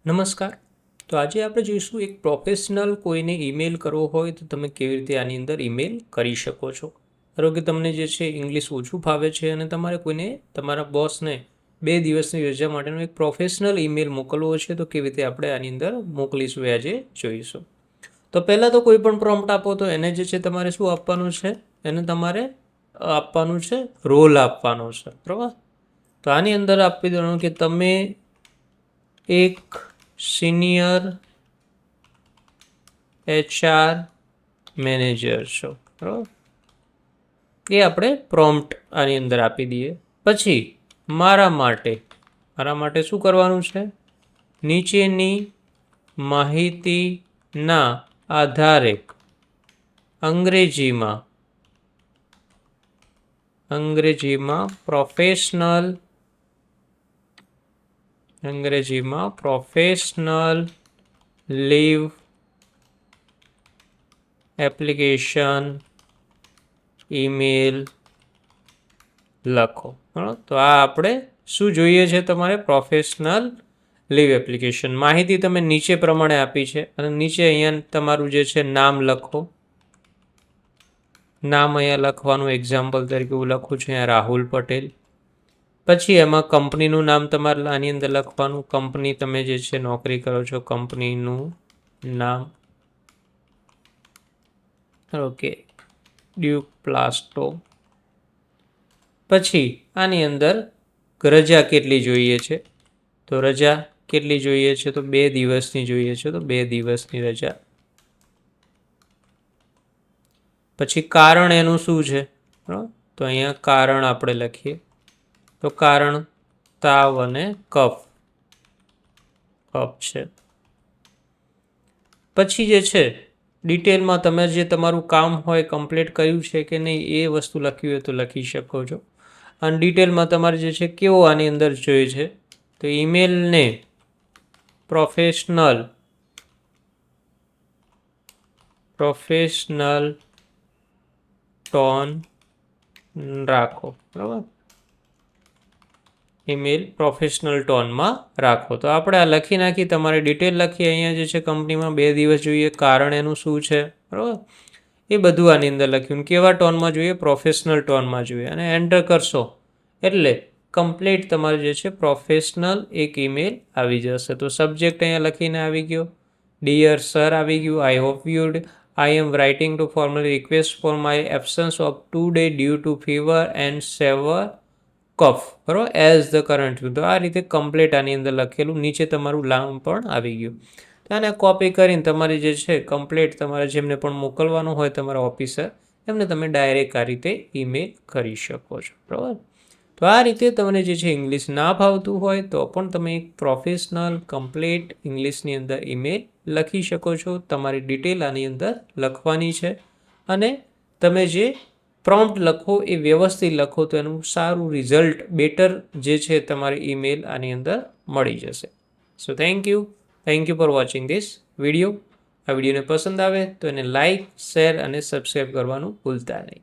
નમસ્કાર. તો આજે આપણે જોઈશું એક પ્રોફેશનલ કોઈને ઈમેલ કરવો હોય તો તમે કેવી રીતે આની અંદર ઈમેલ કરી શકો છો. ધારો કે તમને જે છે ઇંગ્લિશ ઓછું ફાવે છે અને તમારે કોઈને તમારા બોસને 2 દિવસની રજા માટેનો એક પ્રોફેશનલ ઈમેલ મોકલવો છે તો કેવી રીતે આપણે આની અંદર મોકલીશું એ આજે જોઈશું. તો પહેલાં તો કોઈ પણ પ્રોમ્પ્ટ આપો તો એને જે છે તમારે શું આપવાનું છે, એને તમારે આપવાનું છે રોલ આપવાનો છે, બરાબર. તો આની અંદર આપી દેવાનું કે તમે એક સિનિયર HR મેનેજર છો, બરાબર. એ આપણે પ્રોમ્પ્ટ આની અંદર આપી દઈએ. પછી મારા માટે શું કરવાનું છે, નીચેની માહિતીના આધારે અંગ્રેજીમાં પ્રોફેશનલ લીવ એપ્લિકેશન ઈમેલ લખો, બરાબર. તો આ આપણે શું જોઈએ છે, તમારે પ્રોફેશનલ લીવ એપ્લિકેશન માહિતી તમે નીચે પ્રમાણે આપી છે અને નીચે અહીંયા તમારું જે છે નામ લખો. નામ અહીંયા લખવાનું, એક્ઝામ્પલ તરીકે હું લખું છું અહીંયા રાહુલ પટેલ. પછી એમાં કંપનીનું નામ તમારે આની અંદર લખવાનું, કંપની તમે જે છે નોકરી કરો છો કંપનીનું નામ, ઓકે, ડ્યુક પ્લાસ્ટો. પછી આની અંદર રજા કેટલી જોઈએ છે, તો રજા કેટલી જોઈએ છે, તો 2 દિવસની જોઈએ છે, તો 2 દિવસની રજા. પછી કારણ એનું શું છે, બરાબર. તો અહીંયા કારણ આપણે લખીએ, તો કારણ તાવ અને કફ છે. પછી જે છે ડિટેલમાં તમે જે તમારું કામ હોય કમ્પ્લીટ કર્યું છે કે નહીં એ વસ્તુ લખવી હોય તો લખી શકો છો. અને ડિટેલમાં તમારે જે છે કેવો આની અંદર જોઈએ છે, તો ઈમેલને પ્રોફેશનલ ટોન રાખો, બરાબર. ઈમેલ પ્રોફેશનલ ટોનમાં રાખો. તો આપણે આ લખી નાખી, તમારે ડિટેલ લખી. અહીંયા જે છે કંપનીમાં 2 દિવસ જોઈએ, કારણ એનું શું છે, બરાબર. એ બધું આની અંદર લખ્યું. કેવા ટોનમાં જોઈએ, પ્રોફેશનલ ટોનમાં જોઈએ, અને એન્ટર કરશો એટલે કમ્પ્લીટ તમારે જે છે પ્રોફેશનલ એક ઈમેલ આવી જશે. તો સબ્જેક્ટ અહીંયા લખીને આવી ગયો, ડિયર સર આવી ગયું, I hope you'd I am writing to formally request for my absence of 2 days due to fever and severe cough, બરાબર, એઝ ધ કરંટ. તો આ રીતે કમ્પ્લીટ આની અંદર લખેલું, નીચે તમારું નામ પણ આવી ગયું. આને કોપી કરીને તમારી જે છે કમ્પ્લીટ તમારે જેમને પણ મોકલવાનું હોય તમારા ઓફિસર એમને તમે ડાયરેક્ટ આ રીતે ઈમેલ કરી શકો છો, બરાબર. તો આ રીતે તમને જે છે ઇંગ્લિશ ના ફાવતું હોય તો પણ તમે એક પ્રોફેશનલ કમ્પ્લીટ ઇંગ્લિશની અંદર ઈમેલ લખી શકો છો. તમારી ડિટેલ આની અંદર લખવાની છે અને તમે જે પ્રોમ્પ્ટ લખો એ વ્યવસ્થિત લખો તો એનું સારું રિઝલ્ટ, બેટર જે છે તમારી ઈમેલ આની અંદર મળી જશે. So thank you for watching this video. આ વિડીયોને પસંદ આવે તો એને લાઇક, શેર અને સબસ્ક્રાઈબ કરવાનું ભૂલતા નહીં.